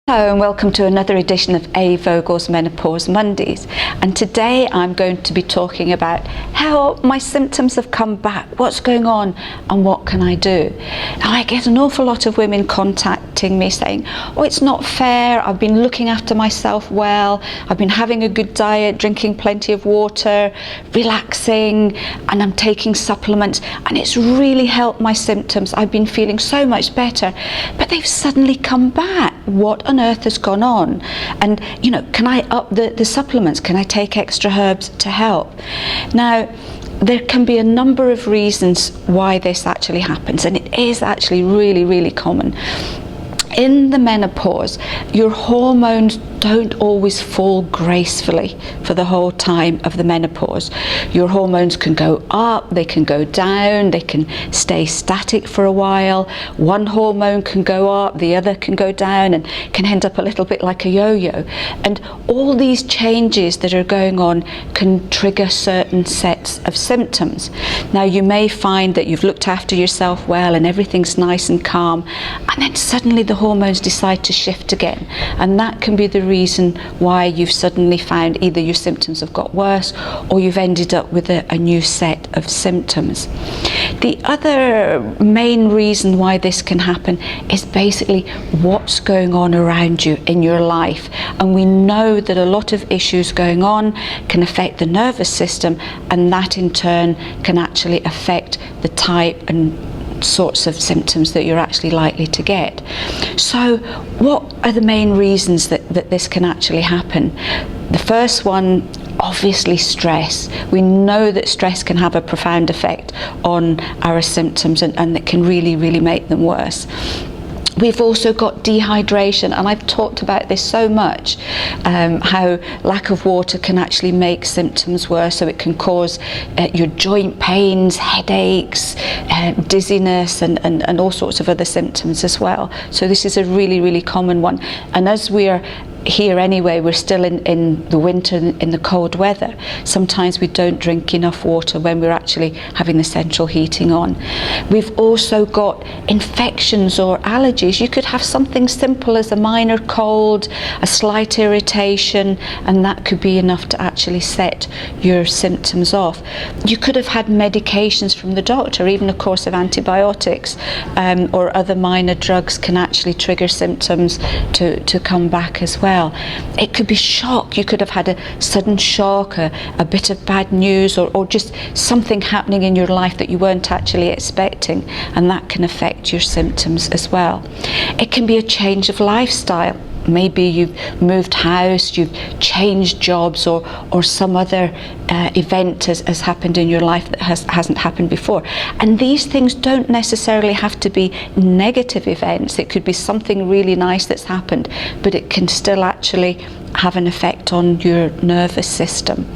Hello and welcome to another edition of A. Vogel's Menopause Mondays, and today I'm going to be talking about how my symptoms have come back, what's going on and what can I do. Now, I get an awful lot of women contacting me saying, oh, it's not fair, I've been looking after myself well, I've been having a good diet, drinking plenty of water, relaxing, and I'm taking supplements and it's really helped my symptoms. I've been feeling so much better, but they've suddenly come back. What on earth has gone on? And can I up the supplements? Can I take extra herbs to help? Now, there can be a number of reasons why this actually happens, and it is actually really common. In the menopause, your hormones don't always fall gracefully for the whole time of the menopause. Your hormones can go up, they can go down, they can stay static for a while. One hormone can go up, the other can go down, and can end up a little bit like a yo-yo. And all these changes that are going on can trigger certain sets of symptoms. Now, you may find that you've looked after yourself well and everything's nice and calm, and then suddenly the hormones decide to shift again, and that can be the reason why you've suddenly found either your symptoms have got worse or you've ended up with a new set of symptoms. The other main reason why this can happen is basically what's going on around you in your life, and we know that a lot of issues going on can affect the nervous system, and that in turn can actually affect the type and sorts of symptoms that you're actually likely to get. So what are the main reasons that this can actually happen? The first one, obviously stress. We know that stress can have a profound effect on our symptoms, and it can really make them worse. We've also got dehydration, and I've talked about this so much, how lack of water can actually make symptoms worse. So it can cause your joint pains, headaches, dizziness, and all sorts of other symptoms as well. So this is a really common one. And as we're here anyway, we're still in the winter, in the cold weather. Sometimes we don't drink enough water when we're actually having the central heating on. We've also got infections or allergies. You could have something simple as a minor cold, a slight irritation, and that could be enough to actually set your symptoms off. You could have had medications from the doctor, even a course of antibiotics, or other minor drugs can actually trigger symptoms to come back as well. It could be shock. You could have had a sudden shock, a bit of bad news, or just something happening in your life that you weren't actually expecting, and that can affect your symptoms as well. It can be a change of lifestyle. Maybe you've moved house, you've changed jobs, or some other event has happened in your life that hasn't happened before. And these things don't necessarily have to be negative events. It could be something really nice that's happened, but it can still actually have an effect on your nervous system.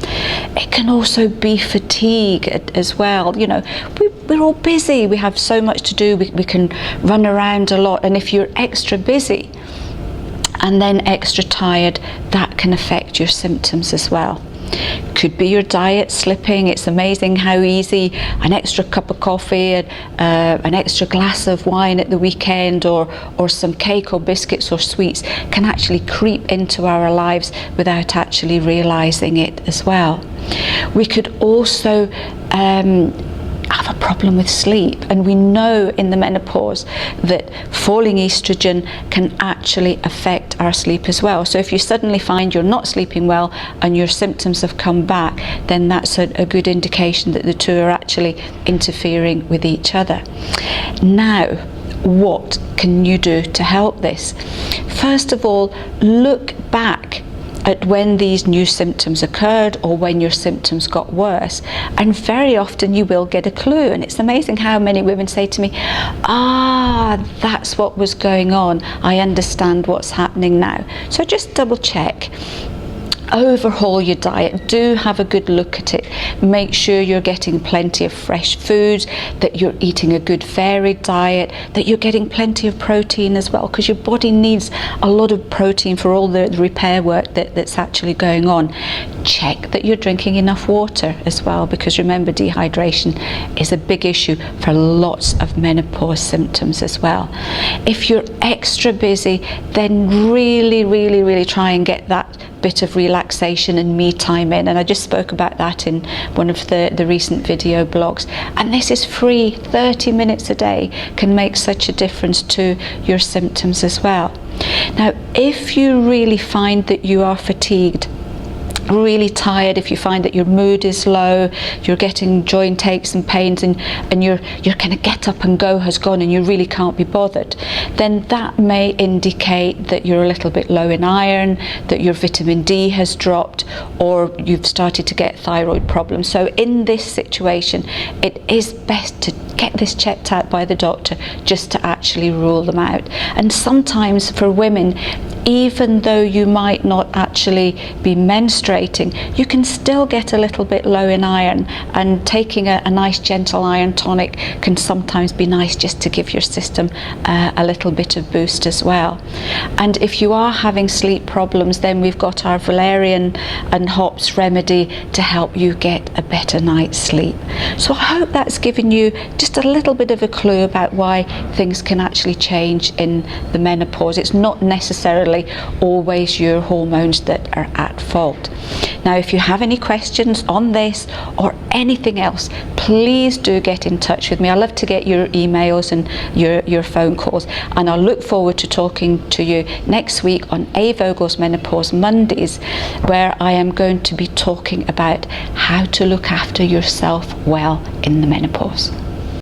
It can also be fatigue as well. We're all busy, we have so much to do, we can run around a lot, and if you're extra busy and then extra tired, that can affect your symptoms as well. Could be your diet slipping. It's amazing how easy an extra cup of coffee, an extra glass of wine at the weekend, or some cake or biscuits or sweets can actually creep into our lives without actually realizing it as well. We could also have a problem with sleep, and we know in the menopause that falling estrogen can actually affect our sleep as well. So if you suddenly find you're not sleeping well and your symptoms have come back, then that's a good indication that the two are actually interfering with each other. Now, what can you do to help this? First of all, look back at when these new symptoms occurred or when your symptoms got worse, and very often you will get a clue. And it's amazing how many women say to me, that's what was going on, I understand what's happening now. So just double check. Overhaul your diet. Do have a good look at it. Make sure you're getting plenty of fresh foods, that you're eating a good varied diet, that you're getting plenty of protein as well, because your body needs a lot of protein for all the repair work that's actually going on. check that you're drinking enough water as well, because remember, dehydration is a big issue for lots of menopause symptoms as well. If you're extra busy, then really try and get that bit of relaxation and me time in, and I just spoke about that in one of the recent video blogs, and this is free. 30 minutes a day can make such a difference to your symptoms as well. Now, if you really find that you are fatigued, really tired, if you find that your mood is low, you're getting joint aches and pains, and your kind of get up and go has gone and you really can't be bothered, then that may indicate that you're a little bit low in iron, that your vitamin D has dropped, or you've started to get thyroid problems. So in this situation, it is best to get this checked out by the doctor, just to actually rule them out. And sometimes for women, even though you might not actually be menstruating, you can still get a little bit low in iron, and taking a nice gentle iron tonic can sometimes be nice, just to give your system a little bit of boost as well. And if you are having sleep problems, then we've got our valerian and hops remedy to help you get a better night's sleep. So I hope that's given you just a little bit of a clue about why things can actually change in the menopause. It's not necessarily always your hormones that are at fault. Now, if you have any questions on this or anything else, please do get in touch with me. I love to get your emails and your phone calls, and I'll look forward to talking to you next week on A. Vogel's Menopause Mondays, where I am going to be talking about how to look after yourself well in the menopause.